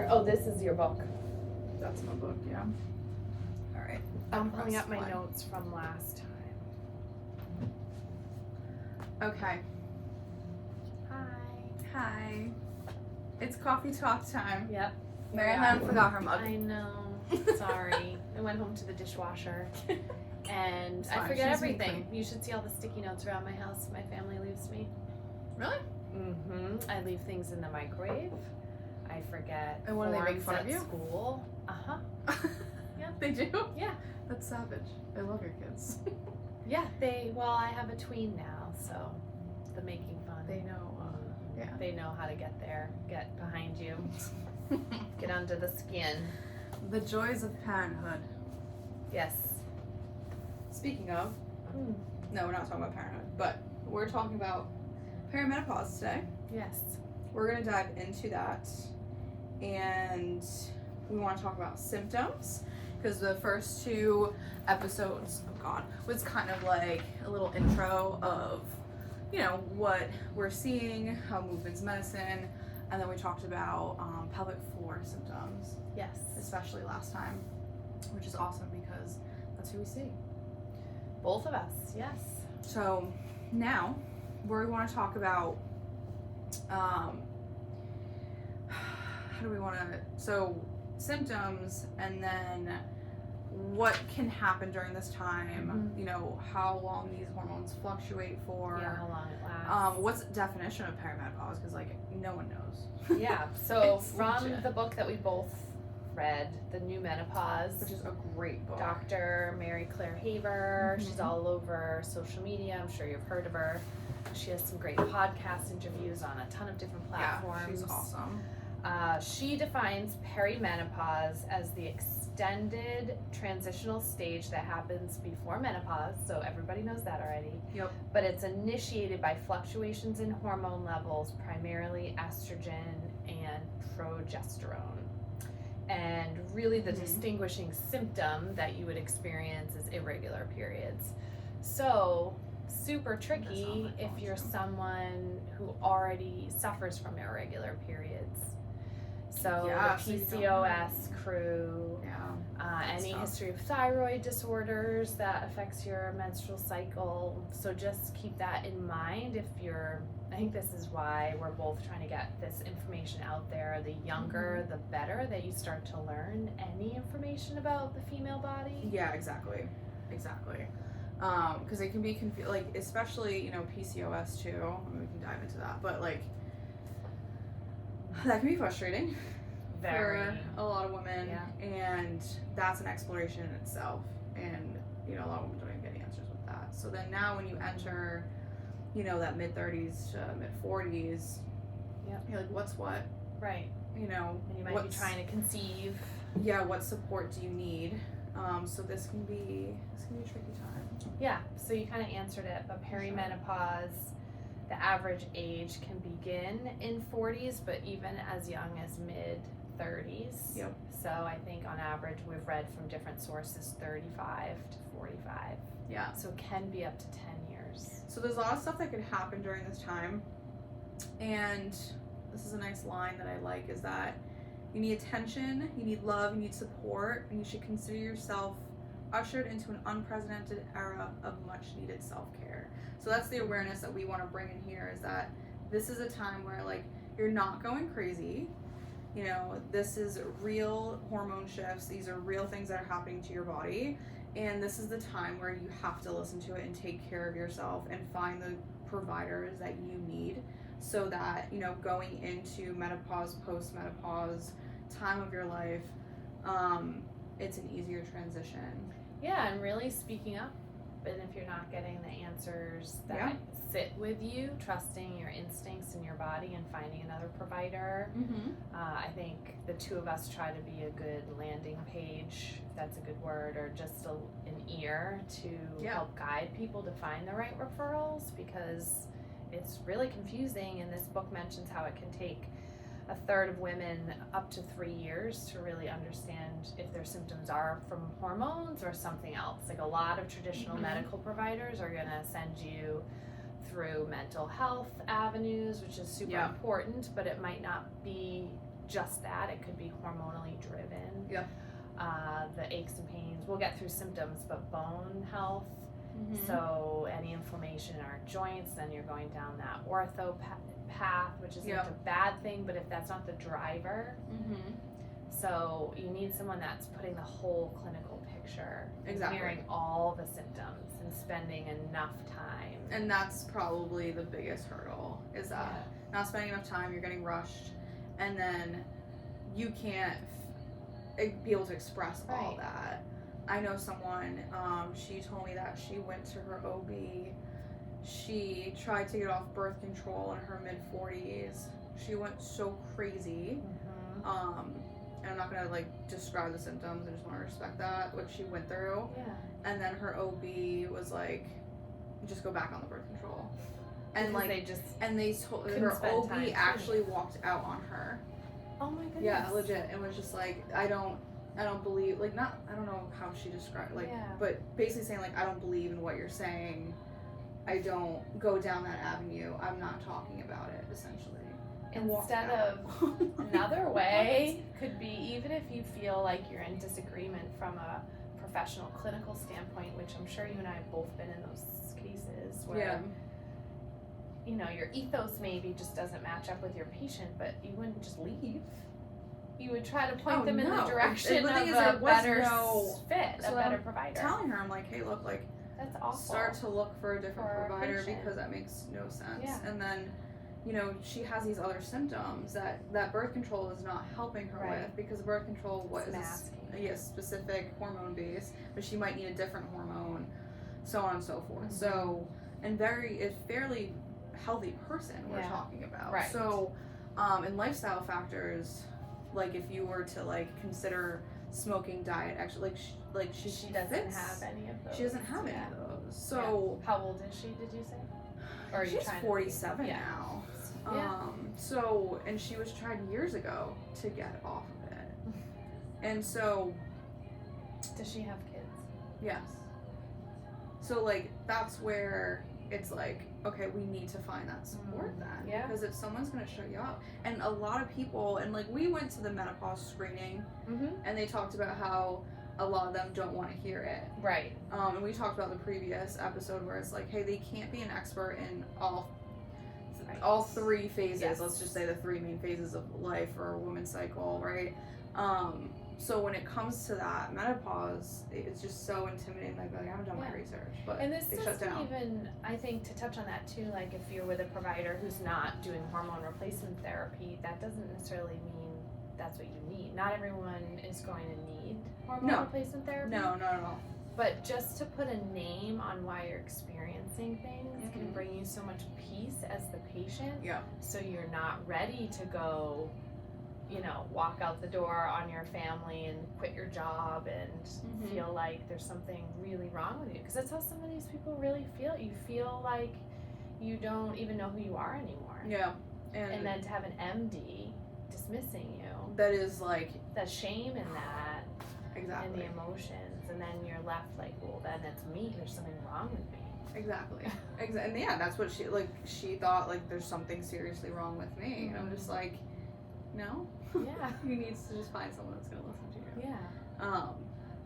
here. Oh, this is your book. That's my book, yeah. All right. I'm pulling up my One. notes from last time. Okay. Hi. It's Coffee Tahlk time. Yep. Maryhelen forgot her mug. I know. Sorry. I went home to the dishwasher. And It's I fine. forget She's been everything. clean. You should see all the sticky notes around my house. My family leaves me. Really? Mm-hmm. I leave things in the microwave. I forget. And what do they make fun forms of you? at school. Yeah. They do? Yeah. That's savage. I love your kids. Yeah. I have a tween now, so the making fun. They know. Yeah. They know how to get there, get behind you, get under the skin. The joys of parenthood. Yes. Speaking of, no, we're not talking about parenthood, but we're talking about perimenopause today. Yes. We're going to dive into that, and we want to talk about symptoms, because the first 2 episodes, was kind of like a little intro of, what we're seeing, how movement's medicine, and then we talked about pelvic floor symptoms, Yes. especially last time, which is awesome because that's who we see. Both of us. Yes. So now we want to talk about how do we want to, so symptoms, and then what can happen during this time, how long these hormones fluctuate for, How long it lasts. what's the definition of perimenopause, because no one knows. Yeah. So It's from legit. the book that we both read, The New Menopause, Which is a great book. Dr. Mary Claire Haver. Mhm. She's all over social media. I'm sure you've heard of her. She has some great podcast interviews on a ton of different platforms. Yeah, she's awesome. She defines perimenopause as the extended transitional stage that happens before menopause, so everybody knows that already. Yep. But it's initiated by fluctuations in hormone levels, primarily estrogen and progesterone. And really the distinguishing symptom that you would experience is irregular periods. So super tricky if you're someone who already suffers from irregular periods. So Yeah, the so you don't PCOS crew, Yeah. any tough. history of thyroid disorders that affects your menstrual cycle. So just keep that in mind if you're, I think this is why we're both trying to get this information out there. The younger, the better that you start to learn any information about the female body. Yeah, exactly. Because it can be confusing, especially, PCOS too. I mean, we can dive into that, but that can be frustrating for a lot of women, and that's an exploration in itself, and a lot of women don't even get answers with that. So then now when you enter that mid-30s to mid-40s, you're like, what's what? Right. And you might be trying to conceive. Yeah, what support do you need? So this can be a tricky time. Yeah, so you kind of answered it, but perimenopause, the average age can begin in 40s, but even as young as mid-30s. Yep. So I think on average we've read from different sources 35 to 45. Yeah. So it can be up to 10 years. So there's a lot of stuff that could happen during this time, and this is a nice line that I like, is that you need attention, you need love, you need support, and you should consider yourself ushered into an unprecedented era of much needed self-care. So that's the awareness that we want to bring in here, is that this is a time where you're not going crazy. This is real hormone shifts. These are real things that are happening to your body. And this is the time where you have to listen to it and take care of yourself and find the providers that you need, so that, going into menopause, post-menopause time of your life, it's an easier transition. Yeah, and really speaking up. And if you're not getting the answers that sit with you, trusting your instincts in your body and finding another provider. I think the two of us try to be a good landing page, if that's a good word, or just an ear to help guide people to find the right referrals, because it's really confusing, and this book mentions how it can take a third of women up to 3 years to really understand if their symptoms are from hormones or something else. A lot of traditional medical providers are going to send you through mental health avenues, which is super important, but it might not be just that. It could be hormonally driven. Yep. The aches and pains, we'll get through symptoms, but bone health. Mm-hmm. So any inflammation in our joints, then you're going down that ortho path, which isn't a bad thing, but if that's not the driver, so you need someone that's putting the whole clinical picture, Exactly. hearing all the symptoms and spending enough time. And that's probably the biggest hurdle, is that not spending enough time, you're getting rushed, and then you can't be able to express all that. I know someone, she told me that she went to her OB, she tried to get off birth control in her mid-40s, she went so crazy, and I'm not gonna like describe the symptoms, I just want to respect that, what she went through, and then her OB was like, just go back on the birth control, and because like, they told her OB actually walked out on her. Oh my goodness. Yeah, legit, and was just like, I don't believe, like, not, I don't know how she described, like, but basically saying, like, I don't believe in what you're saying, I don't go down that avenue, I'm not talking about it, essentially. Instead of another way could be, even if you feel like you're in disagreement from a professional clinical standpoint, which I'm sure you and I have both been in those cases where you know, your ethos maybe just doesn't match up with your patient, but you wouldn't just leave. You would try to point them in the direction of a better fit, a better provider. Telling her, I'm like, hey, look, like, that's awful. Start to look for a different provider because that makes no sense. Yeah. And then, you know, she has these other symptoms that birth control is not helping her with, because birth control specific hormone base, but she might need a different hormone, so on and so forth. So, and fairly healthy person we're talking about. Right. So, and lifestyle factors, like if you were to like consider smoking, diet, actually, she doesn't have any of those. She doesn't have any of those. So how old is she? Did you say? Or are she's 47 now. So, and she was tried years ago to get off of it. And so, does she have kids? Yes. So like that's where it's like, okay, we need to find that support then. Yeah. Because if someone's going to show you up, and a lot of people, and like we went to the menopause screening, and they talked about how a lot of them don't want to hear it. Right. And we talked about the previous episode where it's like, hey, they can't be an expert in all three phases. Yes. Let's just say the three main phases of life or a woman's cycle, right? So when it comes to that menopause, it's just so intimidating. Like, I haven't done my research, but and this doesn't even, I think, to touch on that too, like if you're with a provider who's not doing hormone replacement therapy, that doesn't necessarily mean that's what you need. Not everyone is going to need hormone replacement therapy. No, not at all. But just to put a name on why you're experiencing things can bring you so much peace as the patient. Yeah. So you're not ready to go, you know, walk out the door on your family and quit your job and feel like there's something really wrong with you. Because that's how some of these people really feel. You feel like you don't even know who you are anymore. Yeah. And then to have an MD dismissing you. That is like... the shame in that. Exactly. And the emotions. And then you're left like, well, then it's me. There's something wrong with me. Exactly. And yeah, that's what she thought, like, there's something seriously wrong with me. And I'm just like... No. Yeah. You need to just find someone that's going to listen to you. Yeah.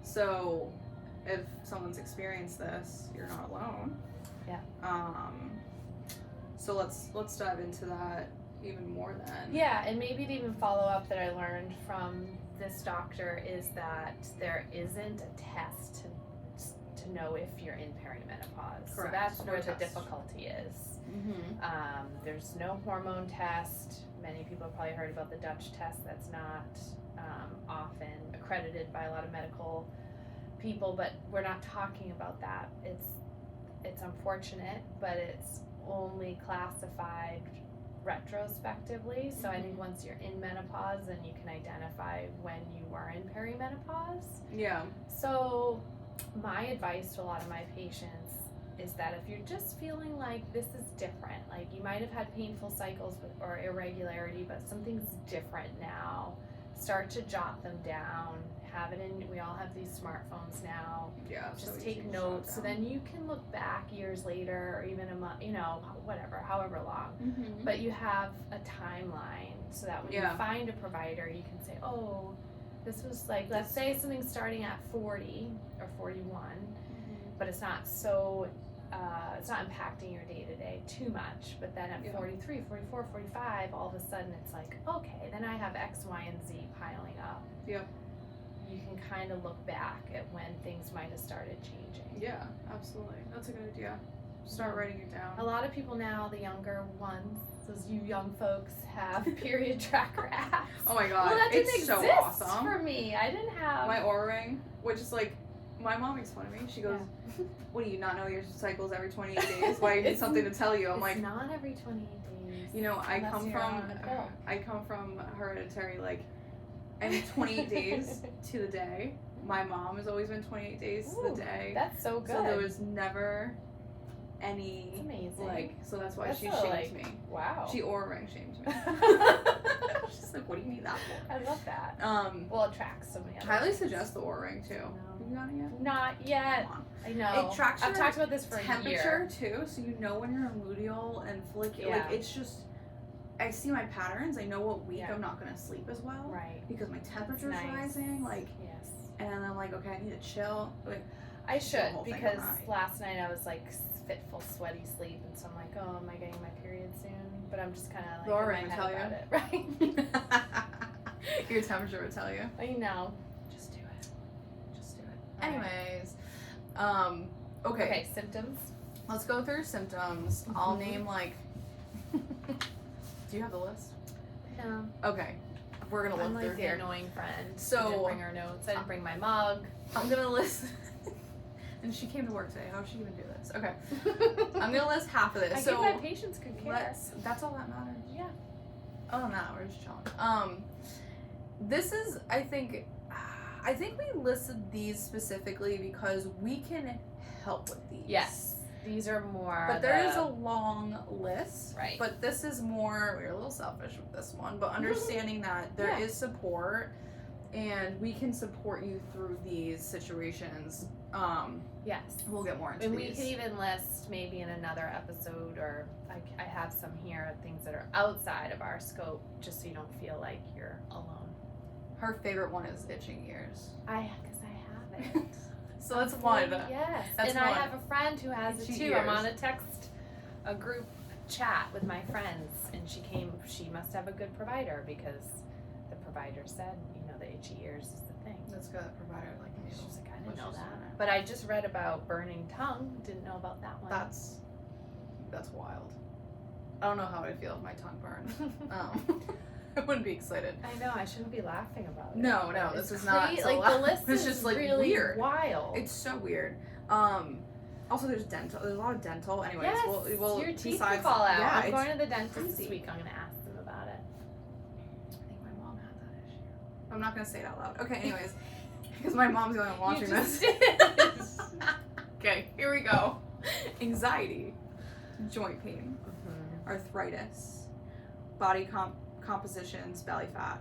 So if someone's experienced this, you're not alone. Yeah. So let's dive into that even more then. Yeah, and maybe to even follow up that I learned from this doctor is that there isn't a test to know if you're in perimenopause. Correct. So that's where the difficulty is. There's no hormone test. Many people have probably heard about the Dutch test. That's not often accredited by a lot of medical people, but we're not talking about that. It's unfortunate, but it's only classified retrospectively. So I think once you're in menopause, then you can identify when you are in perimenopause. Yeah. So my advice to a lot of my patients is that if you're just feeling like this is different, like you might have had painful cycles or irregularity, but something's different now, start to jot them down, have it in, we all have these smartphones now. Yeah. Just so take notes, so then you can look back years later or even a month, you know, whatever, however long. Mm-hmm. But you have a timeline so that when you find a provider, you can say, oh, this was like, let's say something's starting at 40 or 41, but it's not so, it's not impacting your day-to-day too much. But then at 43, 44, 45, all of a sudden it's like, okay, then I have X, Y, and Z piling up. Yep. You can kind of look back at when things might have started changing. Yeah, absolutely. That's a good idea. Start writing it down. A lot of people now, the younger ones, those you young folks, have period tracker apps. Oh my god, well, that didn't it's so exist awesome. For me, I didn't have my Oura Ring, which is like, my mom makes fun of me. She goes, "What do you not know your cycles every 28 days? Why do you need something to tell you?" I'm like, not every 28 days. You know, I come from hereditary, like, I'm 28 days to the day. My mom has always been 28 days to the day. That's so good. So there was never any, that's amazing. like, so that's why she shamed me. Wow. She Oura Ring shamed me. She's like, what do you need that for? I love that. Well, it tracks so many others. Highly suggest the Oura Ring too. No. Have you got it yet? Not yet. Come on. I know. It tracks I've talked about this for temperature a year. too, so you know when you're luteal and follicular. Like, it's just, I see my patterns. I know what week I'm not going to sleep as well. Right. Because my temperature's rising. Like, yes. And I'm like, okay, I need to chill. Like, I should, because last night I was like fitful, sweaty sleep, and so I'm like, oh, am I getting my period soon? But I'm just kind of like, Laura would tell you. It, right? Your temperature would tell you. I know. Just do it. Just do it. Anyways, okay. Okay, symptoms. Let's go through symptoms. I'll name like. Do you have the list? No. Okay. We're gonna look through the here. Annoying friend. So I didn't bring her notes. I didn't bring my mug. I'm gonna list. And she came to work today. How did she even do this? Okay. I'm gonna list half of this. I give my patients good care. That's all that matters. Yeah. Other than that, we're just chilling. This is, I think we listed these specifically because we can help with these. Yes. These are more. But there is a long list. Right. But this is more, we're a little selfish with this one, but understanding that there is support and we can support you through these situations. Yes. We'll get more into and these. We could even list maybe in another episode, or I have some here, things that are outside of our scope, just so you don't feel like you're alone. Her favorite one is itching ears. Because I have it. So that's one. Yes. That's and one. I have a friend who has Itchy it too. ears. I'm on a group chat with my friends, and she must have a good provider, because the provider said, the itchy ears is the thing. That's good. That provider like me. She's like, I didn't know that. But I just read about burning tongue. Didn't know about that one. That's wild. I don't know how I'd feel if my tongue burned. I wouldn't be excited. I know. I shouldn't be laughing about it. No, this is not. So like the list it's is just like really weird. Wild. It's so weird. Also, there's dental. There's a lot of dental. Anyways, yes, we'll your teeth besides, will fall out. Yeah, I'm going to the dentist this week. I'm going to ask them about it. I think my mom had that issue. I'm not going to say it out loud. Okay. Anyways, because my mom's the only one watching this. Okay. Here we go. Anxiety, joint pain, arthritis, body compositions, belly fat,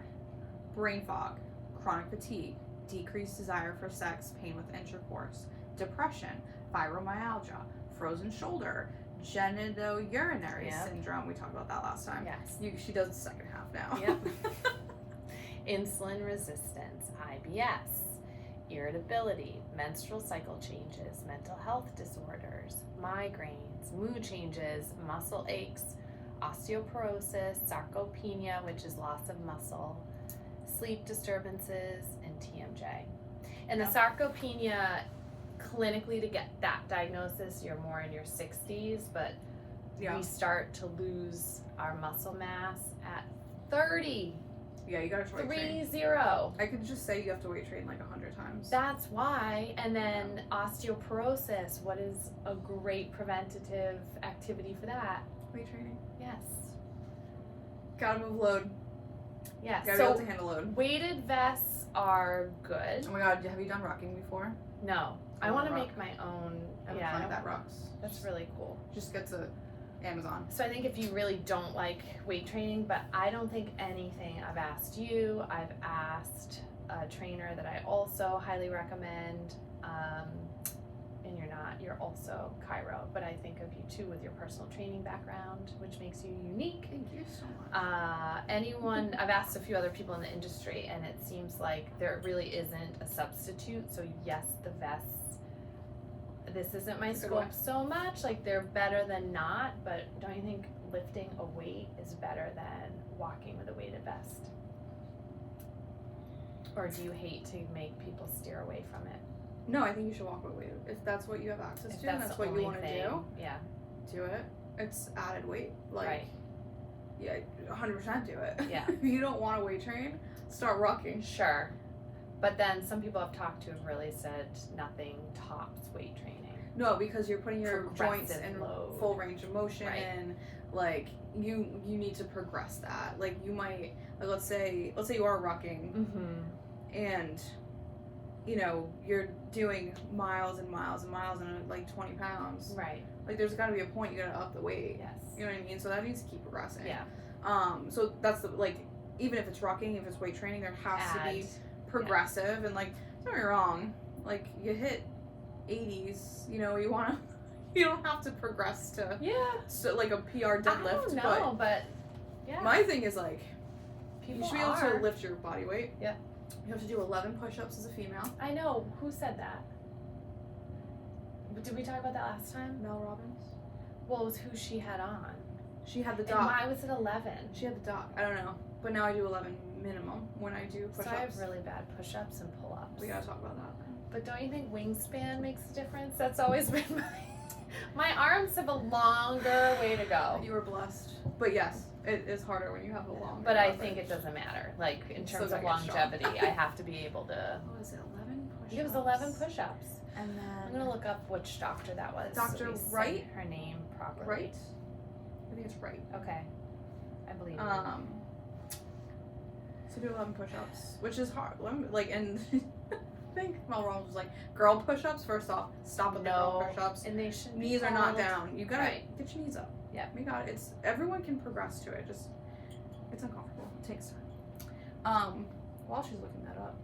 brain fog, chronic fatigue, decreased desire for sex, pain with intercourse, depression, fibromyalgia, frozen shoulder, genitourinary syndrome. We talked about that last time. Yes. She does the second half now. Yep. Insulin resistance, IBS, irritability, menstrual cycle changes, mental health disorders, migraines, mood changes, muscle aches, osteoporosis, sarcopenia, which is loss of muscle, sleep disturbances, and TMJ. And the sarcopenia, clinically, to get that diagnosis, you're more in your 60s, but we start to lose our muscle mass at 30. Yeah, you gotta weight train. 30. I could just say you have to weight train like 100 times. That's why. And then osteoporosis, what is a great preventative activity for that? Weight training. Yes. Gotta move load. Yes. Gotta be able to handle load. Weighted vests are good. Oh my god, have you done rocking before? No. I want to make my own. I have a friend that rocks. That's really cool. Just gets a Amazon. So I think if you really don't like weight training, but I don't think anything I've asked you, I've asked a trainer that I also highly recommend, and you're also chiro, but I think of you too with your personal training background, which makes you unique. Thank you so much. I've asked a few other people in the industry, and it seems like there really isn't a substitute. So yes, the vests, this isn't my scope so much, like they're better than not, but don't you think lifting a weight is better than walking with a weighted vest? Or do you hate to make people steer away from it? No, I think you should walk with weight. If that's what you have access to and that's what you want to do, yeah, do it. It's added weight. Like, right. Yeah, 100% do it. Yeah. If you don't want to weight train, start rocking. Sure. But then some people I've talked to have really said nothing tops weight training. No, because you're putting your joints in load. Full range of motion, Right. and like you need to progress that. Like you might, like let's say you are rocking, and you know you're doing miles and miles and miles and like 20 pounds. Right. Like there's got to be a point you gotta up the weight. Yes. You know what I mean? So that needs to keep progressing. Yeah. So that's the like, even if it's rocking, if it's weight training, there has to be progressive. And like, don't get me wrong, like you hit 80s, you know, you don't have to progress to like a PR deadlift. I don't know, but yeah. My thing is like, People you should be able to lift your body weight. Yeah. You have to do 11 push-ups as a female. I know. Who said that? Did we talk about that last time? Mel Robbins. Well, it was who she had on. She had the And doc. why was it 11? She had the doc. I don't know. But now I do 11 minimum when I do push-ups. So I have really bad push-ups and pull-ups. We gotta talk about that. But don't you think wingspan makes a difference? That's always been my arms have a longer way to go. You were blessed. But yes, it is harder when you have a longer. But I think it doesn't matter. Like in terms of longevity, I have to be able to. What was it? 11 push-ups. It was 11 push-ups. And then I'm gonna look up which doctor that was. Dr. So Wright? her name properly. Right? I think it's right. Okay. I believe you. So do 11 push-ups, which is hard. Like, and I think Mel Robbins was like, girl push-ups, first off, stop with the girl push-ups. And they should knees are not down. You gotta get your knees up. Yeah. We got it. Everyone can progress to it. Just, it's uncomfortable. It takes time. While she's looking that up.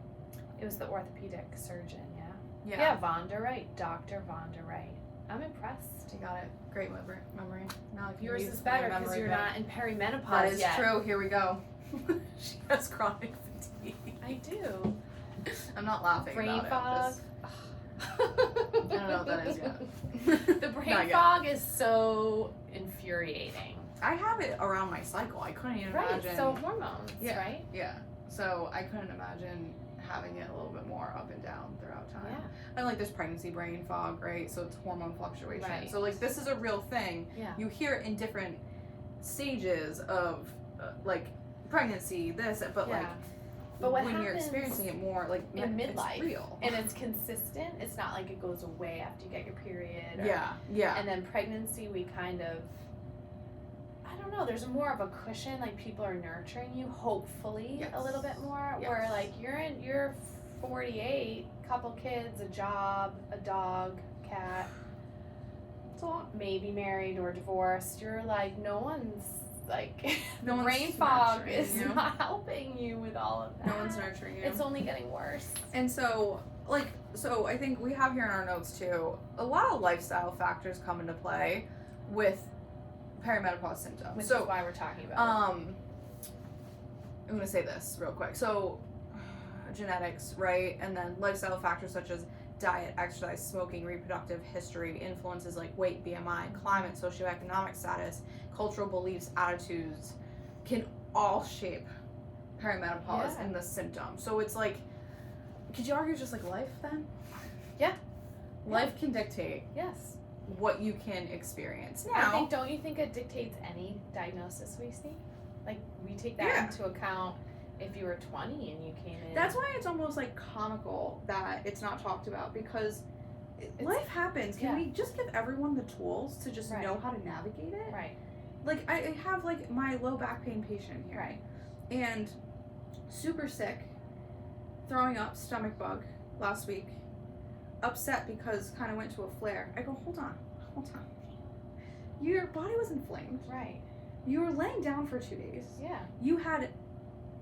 It was the orthopedic surgeon, yeah? Yeah. Yeah, Vonda Wright. Dr. Vonda Wright. I'm impressed. You got it. Great memory. Now if yours is better because you're not in perimenopause That is yet. true. Here we go. She has chronic fatigue. I do. I'm not laughing Brain about fog. it. I don't know what that is yet. The brain fog is so infuriating. I have it around my cycle. I couldn't even imagine. So hormones, right? Yeah. So I couldn't imagine having it a little bit more up and down throughout time. Yeah. And like there's pregnancy brain fog, right? So it's hormone fluctuation. Right. So like this is a real thing. Yeah. You hear it in different stages of like pregnancy, but like but what when you're experiencing it more like in midlife, it's real. And it's consistent. It's not like it goes away after you get your period. Or, yeah. And then pregnancy, we kind of, I don't know, there's more of a cushion, like people are nurturing you, hopefully, a little bit more, where like you're 48, couple kids, a job, a dog, cat, it's a lot. Maybe married or divorced, you're like, no one's like, no brain fog is not helping you with all of that. No one's nurturing you. It's only getting worse. And so, so I think we have here in our notes too, a lot of lifestyle factors come into play with perimenopause symptoms. Which is why we're talking about I'm going to say this real quick. So, genetics, right? And then lifestyle factors such as diet, exercise, smoking, reproductive history, influences like weight, BMI, climate, socioeconomic status, cultural beliefs, attitudes can all shape perimenopause and the symptoms. So it's like, could you argue it's just like life then? Yeah. Life can dictate what you can experience. Now, don't you think it dictates any diagnosis we see? Like, we take that into account if you were 20 and you came in. That's why it's almost like comical that it's not talked about, because life happens. Can we just give everyone the tools to just know how to navigate it? Right. Like, I have like my low back pain patient here. Right. And super sick, throwing up, stomach bug last week, upset because kind of went to a flare. I go, hold on. your body was inflamed. Right. You were laying down for 2 days. Yeah. You had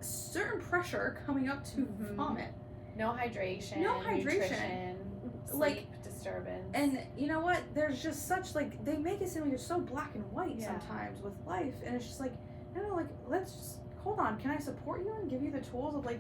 certain pressure coming up to vomit. No hydration. Nutrition. Sleep disturbance. And you know what? There's just such, like, they make it seem like you're so black and white sometimes with life. And it's just like, no, like, let's just, hold on. Can I support you and give you the tools of, like,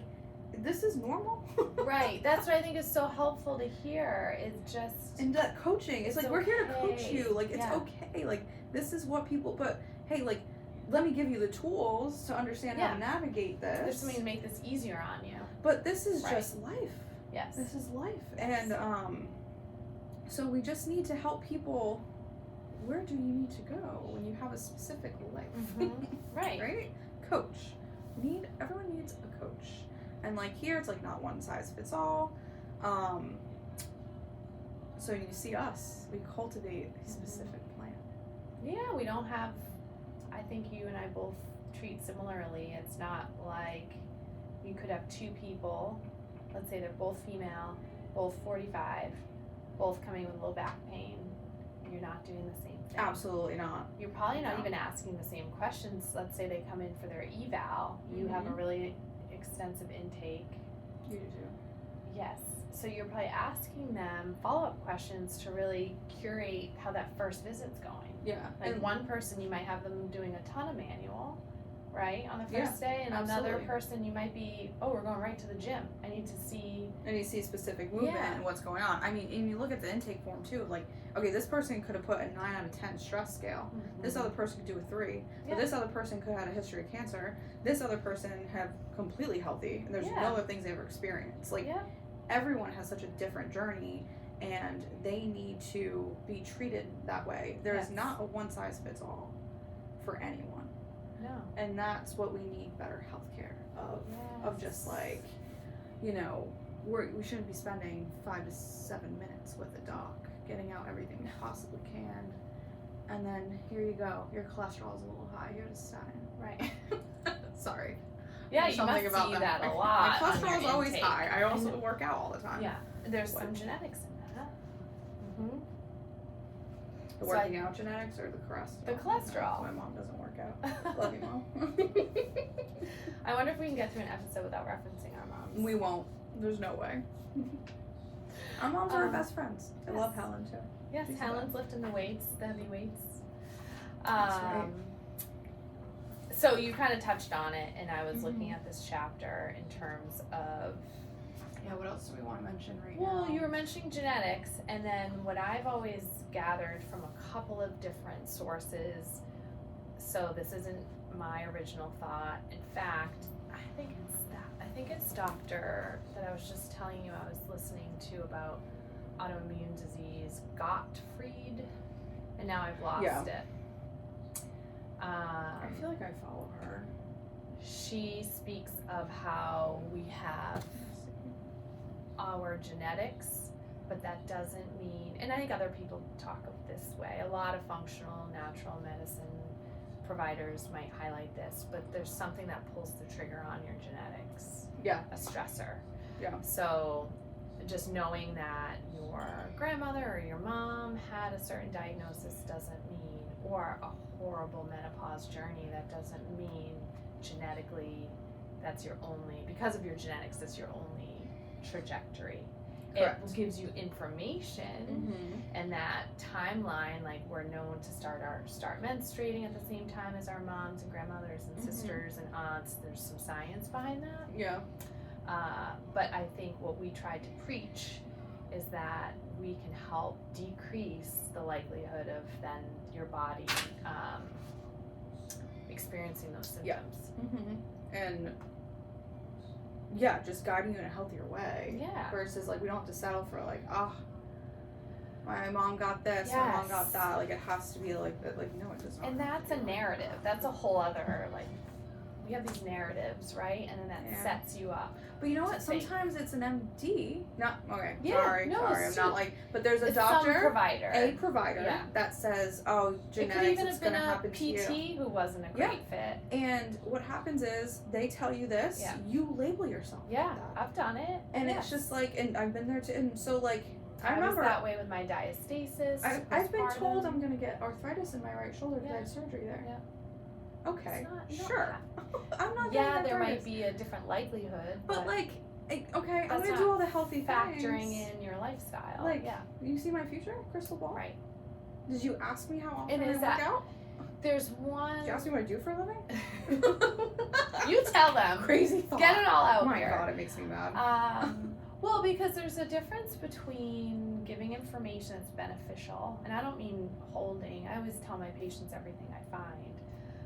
this is normal? Right. That's what I think is so helpful to hear. It's just. And that coaching. It's like, we're here to coach you. Like, it's Yeah. okay. Like, this is what people, but hey, like, let me give you the tools to understand how to navigate this. There's something to make this easier on you. But this is just life. Yes. This is life. And so we just need to help people. Where do you need to go when you have a specific life? Right. Right? Coach. Everyone needs a coach. And like here, it's like not one size fits all. So you see us, we cultivate a specific plan. Yeah, we don't have, I think you and I both treat similarly. It's not like you could have two people, let's say they're both female, both 45, both coming with low back pain. You're not doing the same thing. Absolutely not. You're probably not even asking the same questions. Let's say they come in for their eval. You have a really extensive intake. You do too. Yes. So you're probably asking them follow-up questions to really curate how that first visit's going. Yeah. Like one person, you might have them doing a ton of manual, right, on the first day, and another person, you might be, we're going right to the gym. I need to see. And you see specific movement and what's going on. I mean, and you look at the intake form too, like, okay, this person could have put a 9 out of 10 stress scale. This other person could do a 3. But this other person could have had a history of cancer. This other person have completely healthy, and there's no other things they ever experienced. Like, everyone has such a different journey, and they need to be treated that way. There is not a one size fits all for anyone. No. And that's what we need better healthcare of just like, you know, we shouldn't be spending 5 to 7 minutes with a doc, getting out everything we possibly can, and then here you go, your cholesterol is a little high, here's a statin. Right. Sorry. Yeah, you must see that a lot. My cholesterol is always high. I also work out all the time. Yeah, there's some genetics in that. The working out genetics or the cholesterol? The cholesterol. My mom doesn't work out. Love you, Mom. I wonder if we can get through an episode without referencing our moms. We won't. There's no way. Our moms are our best friends. I love Helen too. Yes, Helen's lifting the weights, the heavy weights. That's right. So you kind of touched on it, and I was looking at this chapter in terms of. Yeah, what else do we want to mention now? Well, you were mentioning genetics, and then what I've always gathered from a couple of different sources. So this isn't my original thought. In fact, I think it's Dr. that I was just telling you I was listening to about autoimmune disease, Gottfried, and now I've lost it. I feel like I follow her. She speaks of how we have our genetics, but that doesn't mean, and I think other people talk of this way, a lot of functional natural medicine providers might highlight this, but there's something that pulls the trigger on your genetics. Yeah. A stressor. Yeah. So just knowing that your grandmother or your mom had a certain diagnosis doesn't mean, or a horrible menopause journey, that doesn't mean genetically that's your only, because of your genetics, that's your only trajectory. Correct. It gives you information and that timeline, like we're known to start menstruating at the same time as our moms and grandmothers and sisters and aunts. There's some science behind that. Yeah. But I think what we tried to preach is that we can help decrease the likelihood of then your body experiencing those symptoms. And just guiding you in a healthier way. Yeah. Versus like we don't have to settle for like, my mom got this, my mom got that. Like it has to be like that. Like no, it does not. And that's a narrative. That's a whole other like we have these narratives, right? And then that sets you up. But you know what? Sometimes it's an MD. Sorry, I'm not like. But there's a doctor, a provider that says, "Oh, genetics, it could even it's have been going to happen a to you." PT who wasn't a great fit. And what happens is they tell you this, you label yourself. Yeah, like that. I've done it, and it's just like, and I've been there too. And so like, I remember was that way with my diastasis. I've been told I'm going to get arthritis in my right shoulder because I had surgery there. Yeah. Okay, sure. I'm not. Yeah, there might be a different likelihood, but like, okay, I'm gonna do all the healthy factoring things. in your lifestyle. Like, you see my future, crystal ball. Right. Did you ask me how often and I work out? There's one. Did you ask me what I do for a living? You tell them. Crazy thought. Get it all out my here. My God, it makes me mad. Well, because there's a difference between giving information that's beneficial, and I don't mean holding. I always tell my patients everything I find.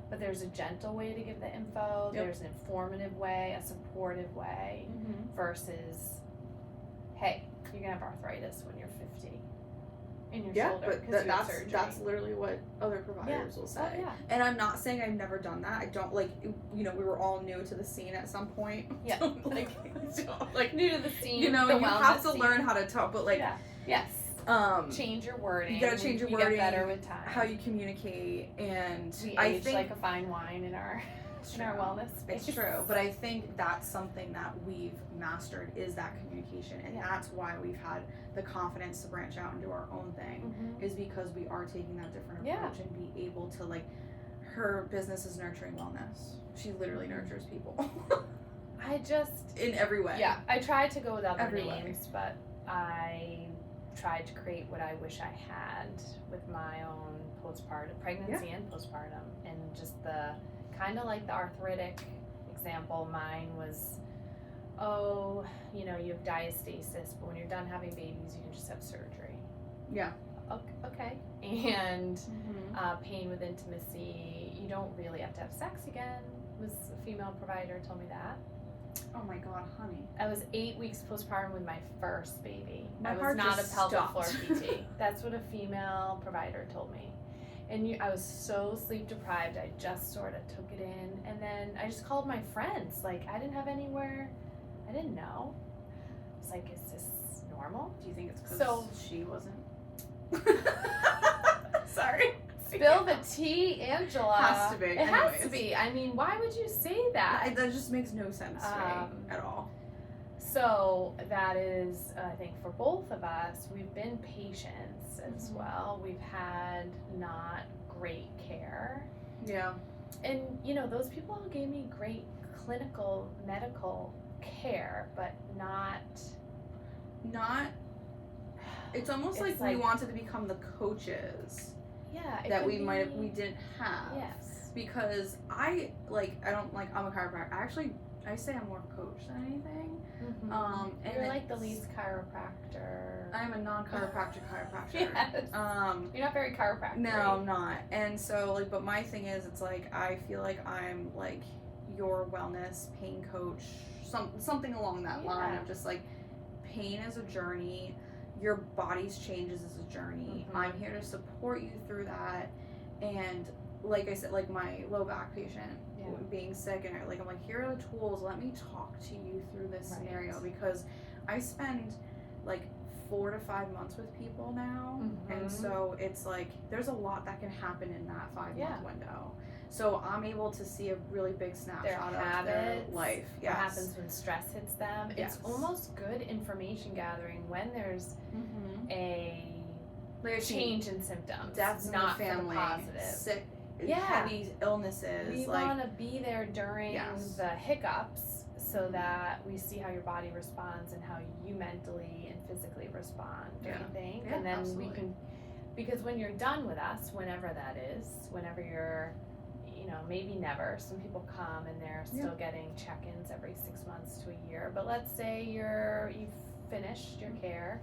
But there's a gentle way to give the info. There's an informative way, a supportive way, versus, hey, you're gonna have arthritis when you're 50 in your shoulder because you had surgery. That's literally what other providers will say. And I'm not saying I've never done that. I don't we were all new to the scene at some point. Yeah, like new to the scene. You have to learn how to talk, but yes. Change your wording. You gotta change your wording. Get better with time. How you communicate, and I think like a fine wine in our wellness space. It's true, but I think that's something that we've mastered is that communication, and that's why we've had the confidence to branch out and do our own thing. Is because we are taking that different approach and be able to her business is nurturing wellness. She literally nurtures people. In every way. Yeah, I tried to go with other names, but I tried to create what I wish I had with my own postpartum pregnancy and postpartum, and just the kind of like the arthritic example. Mine was, you have diastasis, but when you're done having babies, you can just have surgery. Yeah. Okay. And pain with intimacy, you don't really have to have sex again. Was a female provider told me that. Oh my God, honey. I was 8 weeks postpartum with my first baby. My I was heart not a just pelvic stopped. floor PT. That's what a female provider told me. And I was so sleep deprived, I just sort of took it in. And then I just called my friends. I didn't have anywhere, I didn't know. I was like, is this normal? Do you think it's because she wasn't? Sorry. Spill the tea, Angela. Has to be. It has to be. I mean, why would you say that? That just makes no sense to me at all. So that is, I think, for both of us, we've been patients as well. We've had not great care. Yeah. And, those people gave me great clinical, medical care, but not. It's almost like we wanted to become the coaches. Yeah, that we didn't have. Yes. Because I'm a chiropractor. I say I'm more of a coach than anything. And you're like the least chiropractor. I'm a non-chiropractic chiropractor. Yes. You're not very chiropractic. No, I'm not. And so but my thing is, it's I feel like I'm your wellness pain coach, something along that line of just pain is a journey. Your body's changes is a journey. I'm here to support you through that. And like I said, my low back patient being sick, and I'm here are the tools. Let me talk to you through this scenario, because I spend 4 to 5 months with people now, and so it's there's a lot that can happen in that 5-month window. So I'm able to see a really big snapshot of their life. What happens when stress hits them. It's almost good information gathering when there's a change in symptoms. Deaths not in the family, positive. Sick, heavy illnesses. We want to be there during the hiccups so that we see how your body responds and how you mentally and physically respond. Do you think? And then we can, because when you're done with us, whenever that is, whenever you're, maybe never. Some people come and they're still getting check-ins every 6 months to a year. But let's say you've finished your care.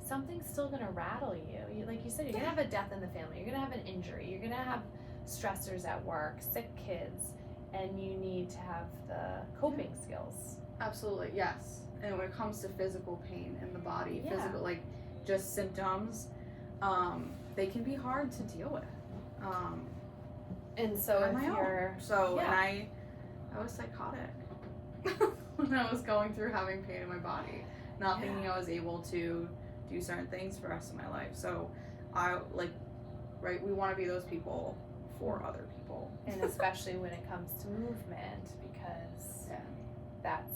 Something's still going to rattle you. Like you said, you're going to have a death in the family. You're going to have an injury. You're going to have stressors at work, sick kids, and you need to have the coping skills. Absolutely, yes. And when it comes to physical pain in the body, physical, just symptoms, they can be hard to deal with. And so if you're... and I was psychotic when I was going through having pain in my body, not thinking I was able to do certain things for the rest of my life. So we want to be those people for other people. And especially when it comes to movement, because that's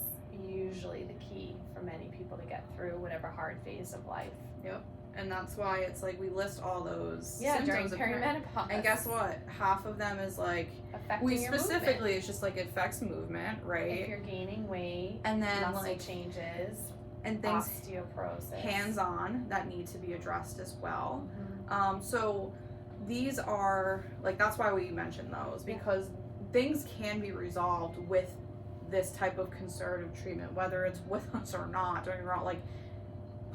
usually the key for many people to get through whatever hard phase of life. Yep. And that's why it's like we list all those during symptoms perimenopause. And guess what? Half of them is like affecting your specifically movement. It's just like it affects movement, right? If you're gaining weight, and then muscle like changes, and things osteoporosis, hands-on that need to be addressed as well. Mm-hmm. So these are like, that's why we mention those, because things can be resolved with this type of conservative treatment, whether it's with us or not. Don't get me wrong, like,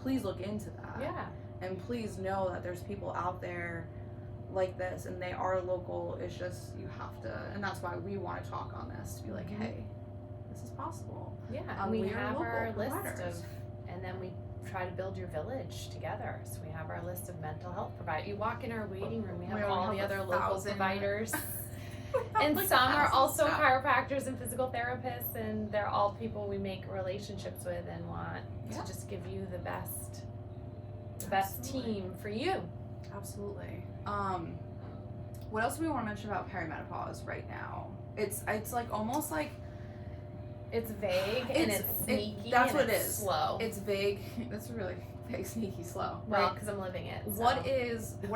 please look into that. Yeah. And please know that there's people out there like this, and they are local. It's just, you have to, and that's why we want to talk on this, to be like, hey, this is possible. Yeah, we we are have our local list providers. and then we try to build your village together. So we have our list of mental health providers. You walk in our waiting room, we have all the other local 1,000 providers. And like some are 1,000 also stuff. chiropractors and physical therapists, and they're all people we make relationships with and want to just give you the best team for you. Absolutely. What else do we want to mention about perimenopause right now? It's like almost like It's vague and it's sneaky. That's and what it it's is. Slow. It's vague. That's really vague, sneaky, slow. Well, Right? because I'm living it. So. What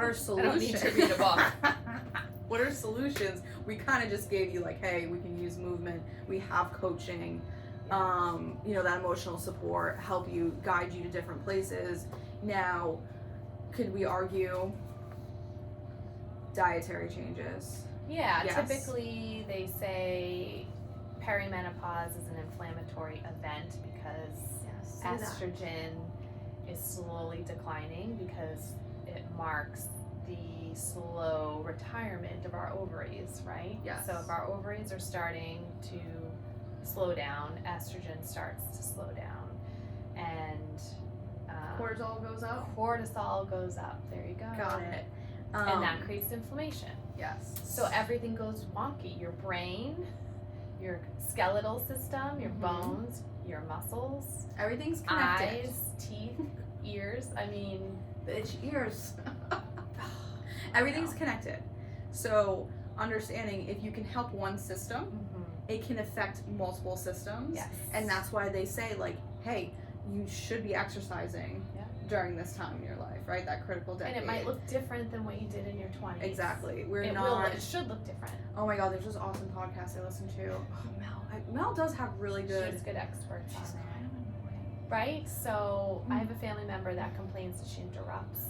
are solutions? I don't need to read a book. What are solutions? We kind of just gave you like, hey, we can use movement. We have coaching, that emotional support, help you, guide you to different places. Now, could we argue dietary changes? Yeah, Yes. typically they say perimenopause is an inflammatory event because estrogen is slowly declining because it marks the slow retirement of our ovaries, right? Yes. So if our ovaries are starting to slow down, estrogen starts to slow down, and Cortisol goes up. Cortisol goes up. There you go. Got it. And that creates inflammation. Yes. So everything goes wonky. Your brain, your skeletal system, your bones, your muscles, everything's connected. eyes, teeth, ears. I mean, Bitch, ears. Everything's connected. So understanding if you can help one system, it can affect multiple systems. Yes. And that's why they say like, hey, you should be exercising during this time in your life, right? That critical decade. And it might look different than what you did in your 20s. Exactly. It should look different. Oh my God, there's this awesome podcast I listen to. Mel does have really good. She has good experts on She's it. kind of annoying. Right? So I have a family member that complains that she interrupts.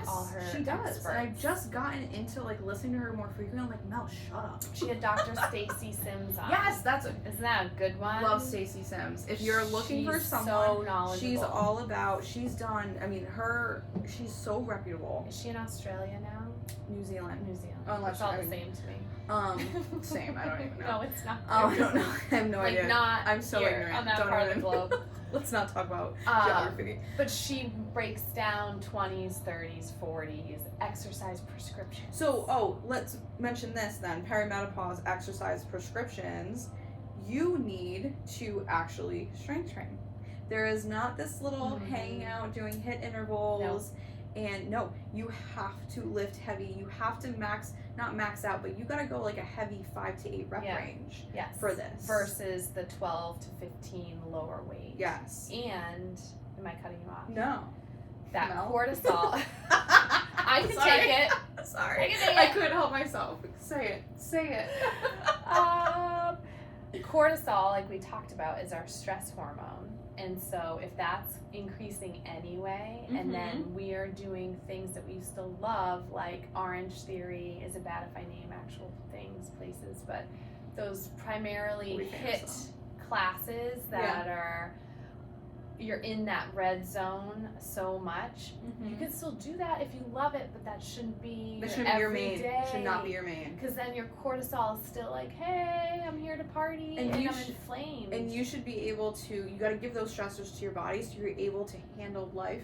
All her she does. experts. And I've just gotten into like listening to her more frequently. I'm like, Mel, shut up. She had Dr. Stacy Sims on. Yes, Isn't that a good one? Love Stacy Sims. If you're looking for She's someone, so knowledgeable. she's all about. She's done. I mean, she's so reputable. Is she in Australia now? New Zealand. New Zealand. Unless It's all I the mean- same to me. Same. I don't even know. No, it's not. I don't know. I have no like idea. not I'm so here ignorant. on that Don't part of even- the globe. Let's not talk about geography. But she breaks down 20s, 30s, 40s exercise prescriptions. So, let's mention this then. Perimenopause exercise prescriptions. You need to actually strength train. There is not this little hanging out doing HIIT intervals. And no, you have to lift heavy. You have to not max out, but you gotta go like a heavy 5 to 8 rep range for this. Versus the 12 to 15 lower weight. Yes. And, am I cutting you off? No. That No. cortisol. I can take it. Sorry. I can take it. I couldn't help myself. Say it. Cortisol, like we talked about, is our stress hormone. And so if that's increasing anyway, and then we are doing things that we still love, like Orange Theory, is it bad if I name actual things, places, but those primarily HIIT classes that are, you're in that red zone so much. You can still do that if you love it, but that shouldn't be your main. Should not be your main. Because then your cortisol is still like, hey, I'm here to party and I'm inflamed. And you should be able to, you got to give those stressors to your body so you're able to handle life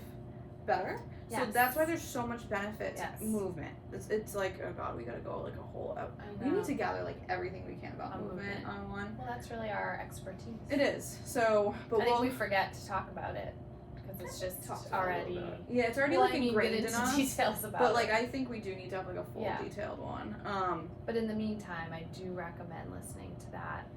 better. Yes. So that's why there's so much benefit Yes. to movement. It's like, oh god, we gotta go like a whole I we know. need to gather like everything we can about On movement movement. on one. Well, that's really our expertise. It is. So, but I think we forget to talk about it because it's just already. Yeah, it's already Well, like I mean, ingrained get in into us. details about But like, it. I think we do need to have like a full Yeah. detailed one. But in the meantime, I do recommend listening to that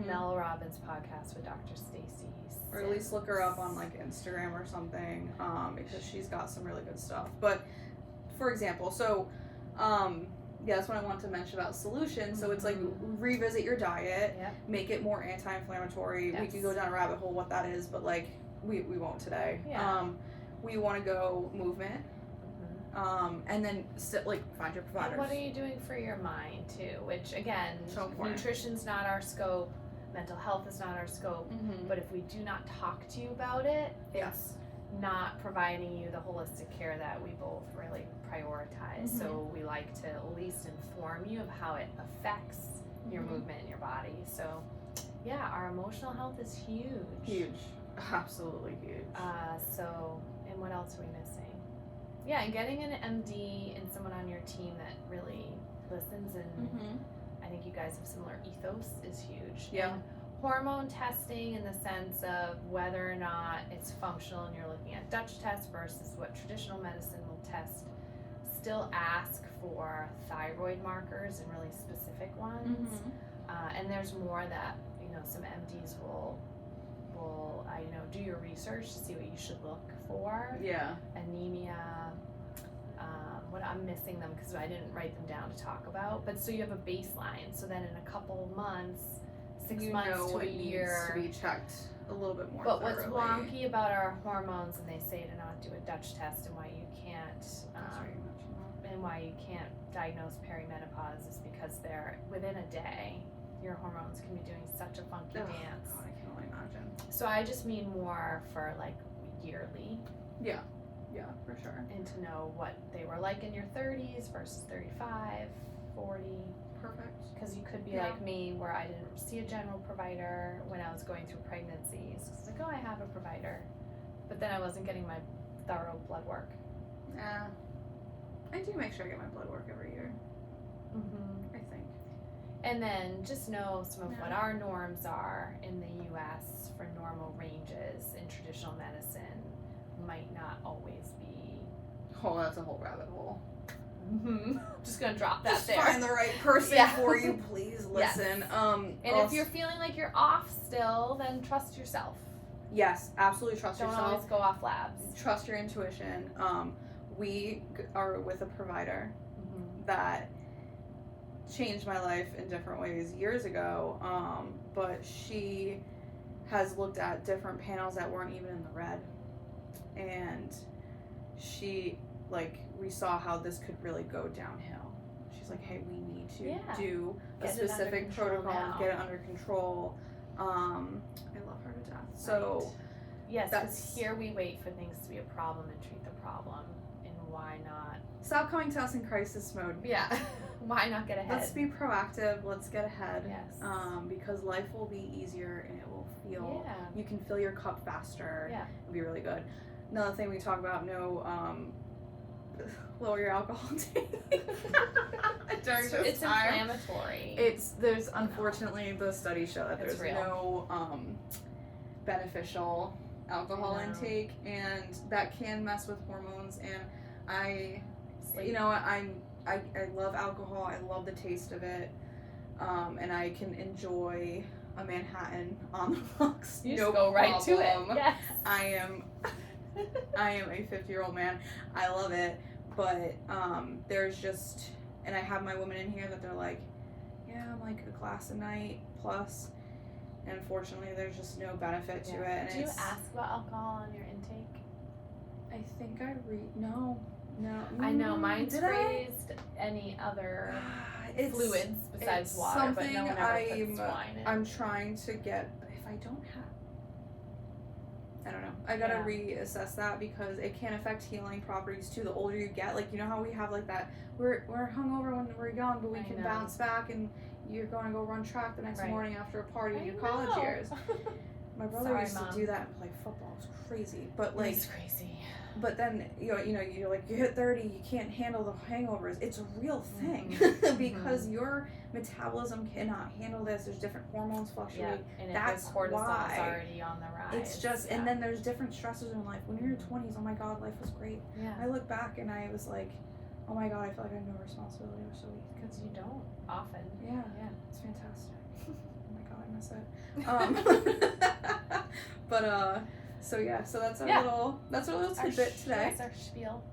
Mel Robbins podcast with Dr. Stacy. Or at least look her up on like Instagram or something, because she's got some really good stuff. But for example, so yeah, that's what I want to mention about solutions. So it's like revisit your diet, Yep. make it more anti-inflammatory. We Yes. could go down a rabbit hole what that is, but like we won't today. Yeah. We want to go movement, and then like find your providers. And what are you doing for your mind too? Which again, So important. nutrition's not our scope, mental health is not our scope. But if we do not talk to you about it, it's not providing you the holistic care that we both really prioritize. So we like to at least inform you of how it affects your movement in your body. So yeah, our emotional health is huge. Huge. Absolutely huge. So, and what else are we missing? Yeah, and getting an MD and someone on your team that really listens, and I think you guys have similar ethos, is huge. Yeah. And hormone testing in the sense of whether or not it's functional, and you're looking at Dutch tests versus what traditional medicine will test. Still ask for thyroid markers and really specific ones. And there's more that, some MDs will do your research to see what you should look for. Yeah. Anemia. What I'm missing them because I didn't write them down to talk about. But so you have a baseline. So then in a couple months, 6 months to a year, needs to be checked a little bit more. but what's thoroughly. wonky about our hormones, and they say to not do a Dutch test, and why you can't, and why you can't diagnose perimenopause is because they're within a day. Your hormones can be doing such a funky dance. God, I can only imagine. So I just mean more for like yearly. Yeah, for sure. And to know what they were like in your 30s versus 35, 40. Perfect. Because you could be like me, where I didn't see a general provider when I was going through pregnancies. It's like, oh, I have a provider. But then I wasn't getting my thorough blood work. I do make sure I get my blood work every year. I think. And then just know some of what our norms are in the U.S. for normal ranges in traditional medicine might not always be. Oh, that's a whole rabbit hole. Just gonna drop that Just there. find the right person for you, please listen. And if you're feeling like you're off still, then trust yourself. Yes, absolutely trust Don't yourself. always go off labs. Trust your intuition. We are with a provider that changed my life in different ways years ago, but she has looked at different panels that weren't even in the red, and we saw how this could really go downhill. She's like, hey, we need to do a specific protocol and get it under control. I love her to death. So yes, because here we wait for things to be a problem and treat the problem, and why not? Stop coming to us in crisis mode. Yeah. Why not get ahead? Let's be proactive. Let's get ahead. Yes. Because life will be easier and it will feel. You can fill your cup faster. Yeah. It'll be really good. Another thing we talk about: lower your alcohol intake during this it's time. Inflammatory. There's unfortunately the studies show that It's there's no beneficial alcohol intake, and that can mess with hormones. And I love alcohol. I love the taste of it, and I can enjoy a Manhattan on the rocks. You just go right to it. Yes. I am a 50-year-old man. I love it, but there's just, and I have my women in here that they're like, yeah, I'm like a glass a night plus, and unfortunately there's just no benefit to it. And do you ask about alcohol on your intake? I think no. I know mine's raised any other fluids besides water, but no one ever puts wine in. I'm trying to get, if I don't have, I don't know. I gotta reassess that because it can affect healing properties too. The older you get, like, you know how we have like that, we're hungover when we're young, but we can bounce back, and you're going to go run track the next morning after a party in your college years. My brother used to do that and play football. It was crazy. But like, it's crazy. but then you know you're like, you hit 30, you can't handle the hangovers. It's a real thing because your metabolism cannot handle this. There's different hormones fluctuate. Yeah. And That's if cortisol's why already on the rise. it's just, and then there's different stressors in life. When you're in your 20s, oh my God, life was great. Yeah. I look back and I was like, oh my God, I feel like I have no responsibility. I was so weak. Because you don't often. Yeah. Yeah. It's fantastic. Oh my God, I miss it. But so yeah, so that's our little tidbit today. That's our spiel.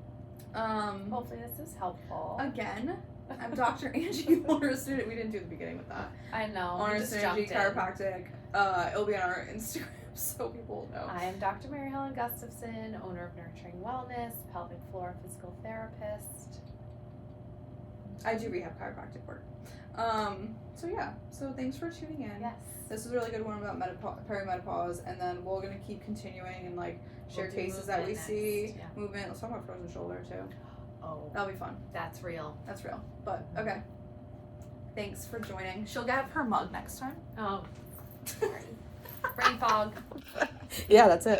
Hopefully this is helpful. Again, I'm Dr. Angie, honor student. We didn't do the beginning with that. I know. Honor Just student, jumped in. chiropractic. It'll be on our Instagram, so people will know. I am Dr. Maryhelen Gustafson, owner of Nurturing Wellness, pelvic floor physical therapist. I do rehab chiropractic work. So yeah, so thanks for tuning in. Yes. This was a really good one about perimenopause, and then we're gonna keep continuing and like share We'll do cases that we movement see. next, yeah. Movement. Let's talk about frozen shoulder too. Oh, That'll be fun. that's real. That's real. But okay. Thanks for joining. She'll get her mug next time. Oh, sorry. Brain fog. Yeah, that's it.